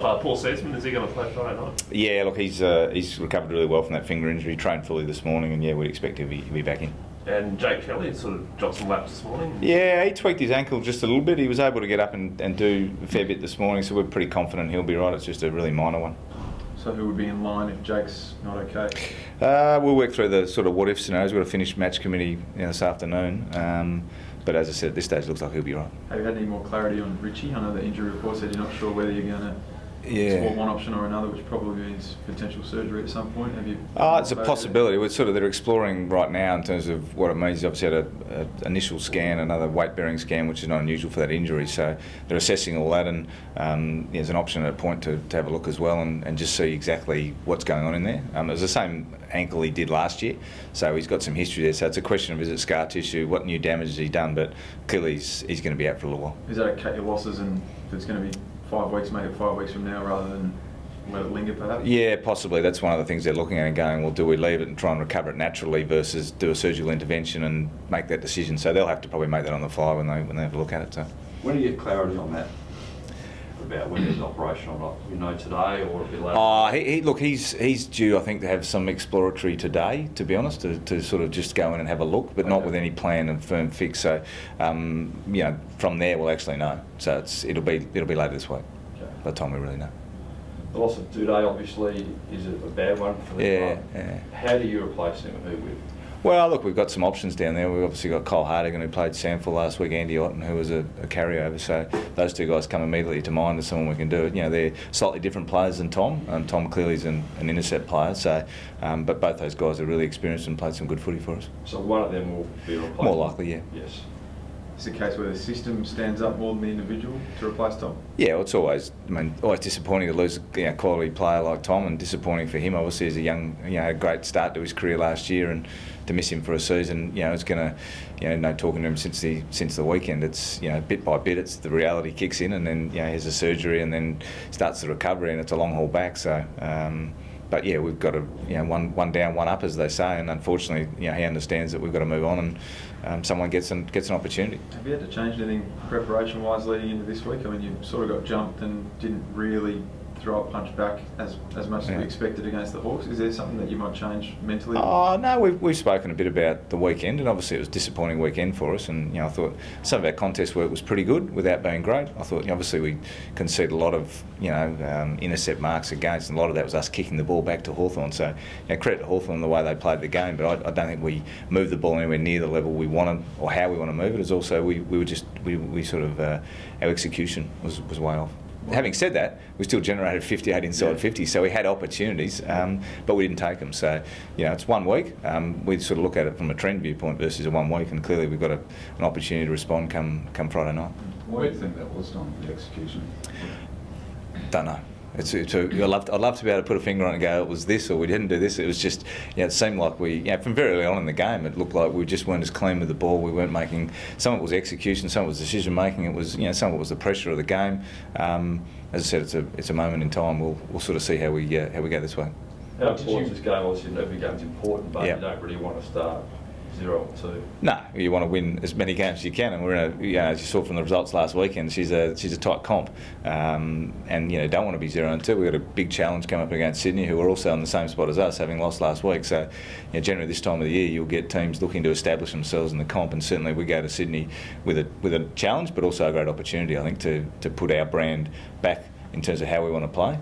Paul Seedsman, is he going to play Friday night? Yeah, look, he's recovered really well from that finger injury. He trained fully this morning, and yeah, we'd expect he'll be back in. And Jake Kelly sort of dropped some laps this morning? Yeah, he tweaked his ankle just a little bit. He was able to get up and do a fair bit this morning, so we're pretty confident he'll be right. It's just a really minor one. So who would be in line if Jake's not okay? We'll work through the sort of what-if scenarios. We've got to finish match committee this afternoon. But as I said, at this stage, it looks like he'll be right. Have you had any more clarity on Richie? I know the injury report said you're not sure whether you're going to explore one option or another, which probably means potential surgery at some point. Have you? It's a possibility. They're exploring right now in terms of what it means. He's obviously had an initial scan, another weight-bearing scan, which is not unusual for that injury. So they're assessing all that, and there's an option at a point to have a look as well and just see exactly what's going on in there. It was the same ankle he did last year, so he's got some history there. So it's a question of, is it scar tissue, what new damage has he done? But clearly he's going to be out for a little while. Is that a cut your losses, and if it's going to be 5 weeks, make it 5 weeks from now rather than let it linger perhaps? Yeah, possibly. That's one of the things they're looking at and going, well, do we leave it and try and recover it naturally versus do a surgical intervention and make that decision? So they'll have to probably make that on the fly when they have a look at it. So when do you get clarity on that? About when there's an operation or not, you know, today or a bit later? He's due, I think, to have some exploratory today, to be honest, to sort of just go in and have a look, but not with any plan and firm fix. So, from there we'll actually know. So it'll be later this week. Okay. By the time we really know. The loss of Duday obviously is a bad one for the club. Yeah. How do you replace him? Who with? Well, look, we've got some options down there. We've obviously got Cole Hardigan, who played Sandford last week, Andy Otten, who was a carryover. So those two guys come immediately to mind as someone we can do it. You know, they're slightly different players than Tom. Tom clearly is an intercept player. So, but both those guys are really experienced and played some good footy for us. So one of them will be replaced? More likely, yeah. Yes. Is it a case where the system stands up more than the individual to replace Tom? Yeah, well, it's always disappointing to lose a quality player like Tom, and disappointing for him. Obviously, as a young, had a great start to his career last year, and to miss him for a season, it's going to, talking to him since the weekend, it's bit by bit, it's the reality kicks in, and then he has a surgery, and then starts the recovery, and it's a long haul back. So. But yeah, we've got to, one down, one up, as they say, and unfortunately, he understands that we've got to move on, and someone gets an opportunity. Have you had to change anything preparation-wise leading into this week? I mean, you sort of got jumped and didn't really throw a punch back as much as we expected against the Hawks. Is there something that you might change mentally? Oh no, we've spoken a bit about the weekend, and obviously it was a disappointing weekend for us. And I thought some of our contest work was pretty good without being great. I thought obviously we conceded a lot of intercept marks against, and a lot of that was us kicking the ball back to Hawthorn. So credit to Hawthorn the way they played the game, but I don't think we moved the ball anywhere near the level we wanted or how we want to move it. As also we sort of our execution was way off. Having said that, we still generated 58 inside 50, so we had opportunities, but we didn't take them. So, it's 1 week. We sort of look at it from a trend viewpoint versus a 1 week, and clearly we've got an opportunity to respond come Friday night. Why do you think that was, Tom, the execution? Don't know. I'd love to be able to put a finger on it and go, it was this, or we didn't do this. It was just, it seemed like we, from very early on in the game, it looked like we just weren't as clean with the ball. We weren't making, some of it was execution, some of it was decision making. It was, some of it was the pressure of the game. As I said, it's a moment in time. We'll sort of see how we go this week. How important is this game? Obviously, every game's important, but you don't really want to start 0-2. No, you want to win as many games as you can, and we're in a, as you saw from the results last weekend, she's a tight comp, and don't want to be 0-2. We've got a big challenge coming up against Sydney, who are also in the same spot as us, having lost last week. So, generally this time of the year, you'll get teams looking to establish themselves in the comp, and certainly we go to Sydney with a challenge, but also a great opportunity, I think, to put our brand back in terms of how we want to play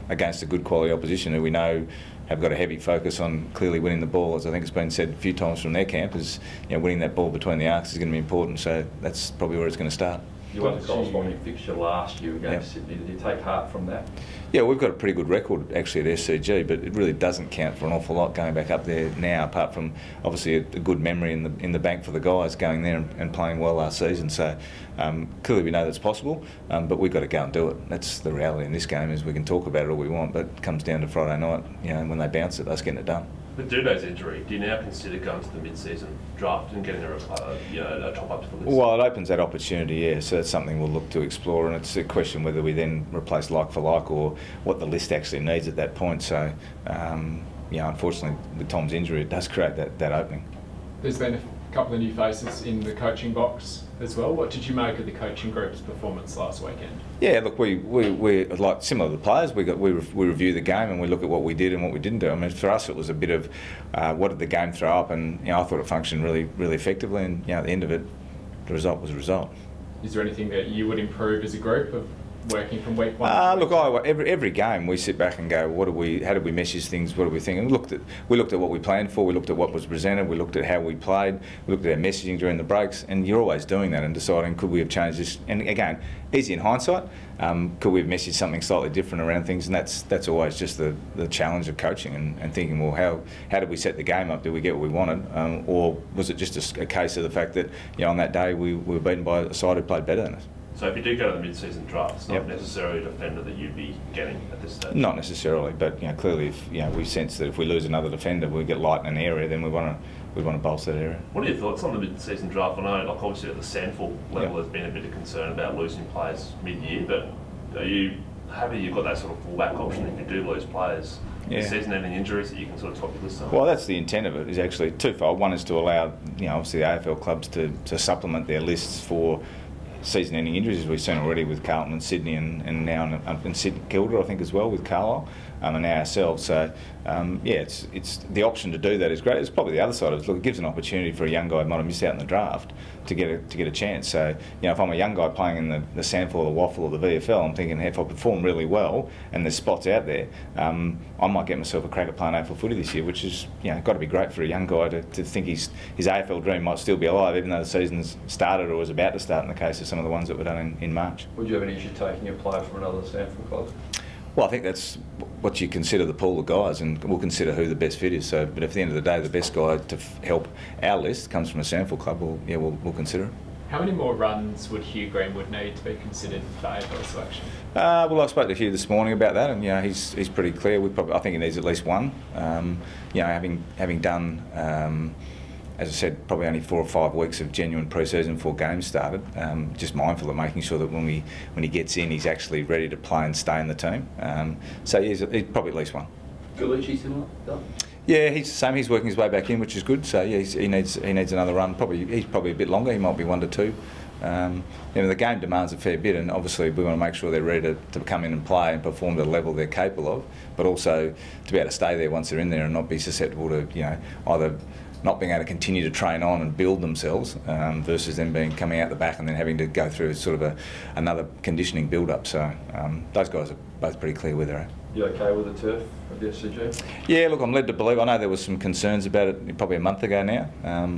against a good quality opposition who we know have got a heavy focus on clearly winning the ball. As I think it's been said a few times from their camp, is winning that ball between the arcs is going to be important. So that's probably where it's going to start. You won the corresponding fixture last year against Sydney. Did you take heart from that? Yeah, we've got a pretty good record actually at SCG, but it really doesn't count for an awful lot going back up there now, apart from obviously a good memory in the bank for the guys going there and playing well last season. So clearly we know that's possible, but we've got to go and do it. That's the reality in this game, is we can talk about it all we want, but it comes down to Friday night, when they bounce it, us getting it done. With Duday's injury, do you now consider going to the mid-season draft and getting a top-up to the list? Well, it opens that opportunity, yeah, so that's something we'll look to explore, and it's a question whether we then replace like for like or what the list actually needs at that point. So, unfortunately, with Tom's injury, it does create that opening. There's been a couple of new faces in the coaching box as well. What did you make of the coaching group's performance last weekend? Yeah, look, we like similar to the players. We review the game and we look at what we did and what we didn't do. I mean, for us, it was a bit of what did the game throw up, and I thought it functioned really effectively. And at the end of it, the result was a result. Is there anything that you would improve as a group of working from week one? Look, every game we sit back and go, how did we message things? What do we think? And we looked at what we planned for. We looked at what was presented. We looked at how we played. We looked at our messaging during the breaks. And you're always doing that and deciding, could we have changed this? And again, easy in hindsight. Could we have messaged something slightly different around things? And that's always just the challenge of coaching and thinking, well, how did we set the game up? Did we get what we wanted, or was it just a case of the fact that on that day we were beaten by a side who played better than us? So if you do go to the mid-season draft, it's not necessarily a defender that you'd be getting at this stage? Not necessarily, but clearly if we sense that if we lose another defender, we get light in an area, then we want to bolster that area. What are your thoughts on the mid-season draft? I know, like obviously at the Sandford level, there's been a bit of concern about losing players mid-year, but are you happy you've got that sort of fullback option if you do lose players? Season-ending injuries that you can sort of top your list on? Well, that's the intent of it, is actually twofold. One is to allow, obviously the AFL clubs to supplement their lists for season-ending injuries, as we've seen already with Carlton and Sydney, and now in Sydney, Kilda, I think as well with Carlisle, and now ourselves. So it's the option to do that is great. It's probably the other side of it. Look, it gives an opportunity for a young guy who might have missed out in the draft to get a chance. So if I'm a young guy playing in the Sandford or the Waffle or the VFL, I'm thinking, hey, if I perform really well and there's spots out there, I might get myself a crack at playing AFL footy this year, which is got to be great for a young guy to think his AFL dream might still be alive, even though the season's started or was about to start in the case of some of the ones that were done in March. Would you have an issue taking a player from another Sandford club? Well, I think that's what you consider the pool of guys, and we'll consider who the best fit is. So, but if at the end of the day the best guy to help our list comes from a Sandford club, we'll consider it. How many more runs would Hugh Greenwood need to be considered for AFL selection? Well, I spoke to Hugh this morning about that, and he's pretty clear. I think he needs at least one. Having done. As I said, probably only 4 or 5 weeks of genuine pre-season before games started. Just mindful of making sure that when he gets in, he's actually ready to play and stay in the team. So he's probably at least one. Galucci similar? Yeah, he's the same. He's working his way back in, which is good. So yeah, he needs another run. He's probably a bit longer. He might be 1 to 2. The game demands a fair bit, and obviously we want to make sure they're ready to come in and play and perform to the level they're capable of, but also to be able to stay there once they're in there and not be susceptible to either not being able to continue to train on and build themselves versus them coming out the back and then having to go through sort of another conditioning build-up. So those guys are both pretty clear where they're at. You okay with the turf of the SCG? Yeah, look, I'm led to believe. I know there was some concerns about it probably a month ago now.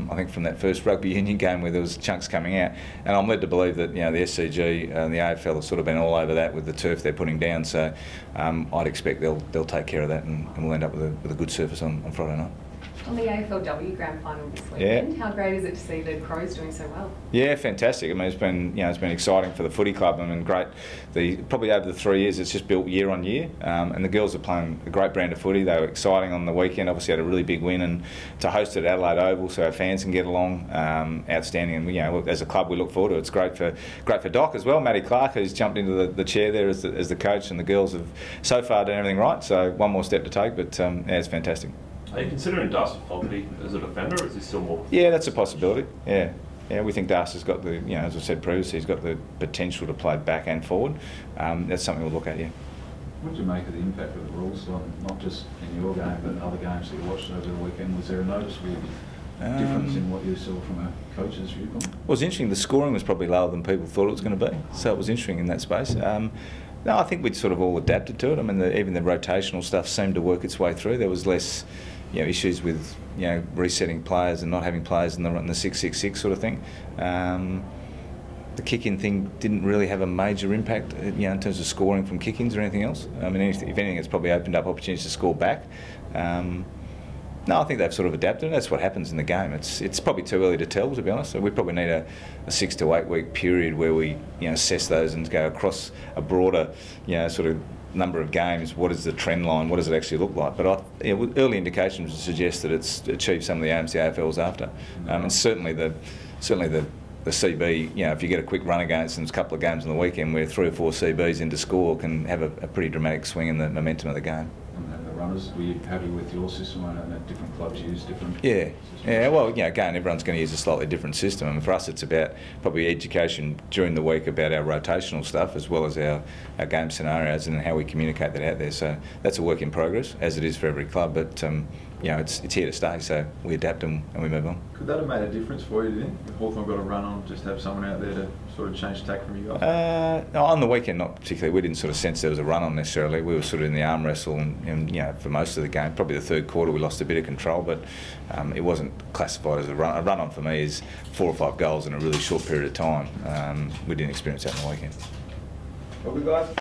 I think from that first rugby union game where there was chunks coming out, and I'm led to believe that the SCG and the AFL have sort of been all over that with the turf they're putting down. So I'd expect they'll take care of that, and we'll end up with a good surface on Friday night. On the AFLW Grand Final this weekend, how great is it to see the Crows doing so well? Yeah, fantastic. I mean, it's been exciting for the footy club. I mean, great. Probably over the 3 years, it's just built year on year, and the girls are playing a great brand of footy. They were exciting on the weekend. Obviously, had a really big win, and to host it at Adelaide Oval so our fans can get along, outstanding. And as a club, we look forward to it. It's great for Doc as well. Matty Clark, who's jumped into the chair there as the coach, and the girls have so far done everything right. So one more step to take, but it's fantastic. Are you considering Darcy Fogarty as a defender, or is he still more? Yeah, that's a possibility. Yeah, we think Darcy's got the, as I said previously, he's got the potential to play back and forward. That's something we'll look at. Yeah. What did you make of the impact of the rules on not just in your game but other games that you watched over the weekend? Was there a noticeable difference in what you saw from a coach's viewpoint? Well, it was interesting. The scoring was probably lower than people thought it was going to be, so it was interesting in that space. No, I think we'd sort of all adapted to it. I mean, even the rotational stuff seemed to work its way through. There was less issues with resetting players and not having players in the 6-6-6 sort of thing. The kick-in thing didn't really have a major impact, in terms of scoring from kick-ins or anything else. I mean, if anything, it's probably opened up opportunities to score back. No, I think they've sort of adapted. That's what happens in the game. It's probably too early to tell, to be honest. So we probably need a 6 to 8 week period where we assess those and go across a broader sort of number of games. What is the trend line? What does it actually look like? But early indications suggest that it's achieved some of the aims the AFL's after, and certainly the CB. If you get a quick run against them, a couple of games on the weekend where 3 or 4 CBs into score can have a pretty dramatic swing in the momentum of the game. And the run runners. Were you happy with your system? I know that different clubs use different Yeah. systems. Yeah, well, again, everyone's going to use a slightly different system. And for us, it's about probably education during the week about our rotational stuff as well as our game scenarios and how we communicate that out there. So that's a work in progress, as it is for every club. But, it's here to stay, so we adapt and we move on. Could that have made a difference for you, do you think? If Hawthorn got a run on, just have someone out there to sort of change tack from you guys? No, on the weekend, not particularly. We didn't sort of sense there was a run on necessarily. We were sort of in the arm wrestle and for most of the game, probably the third quarter, we lost a bit of control, but it wasn't classified as a run. A run on for me is 4 or 5 goals in a really short period of time. We didn't experience that on the weekend. Well, good guys.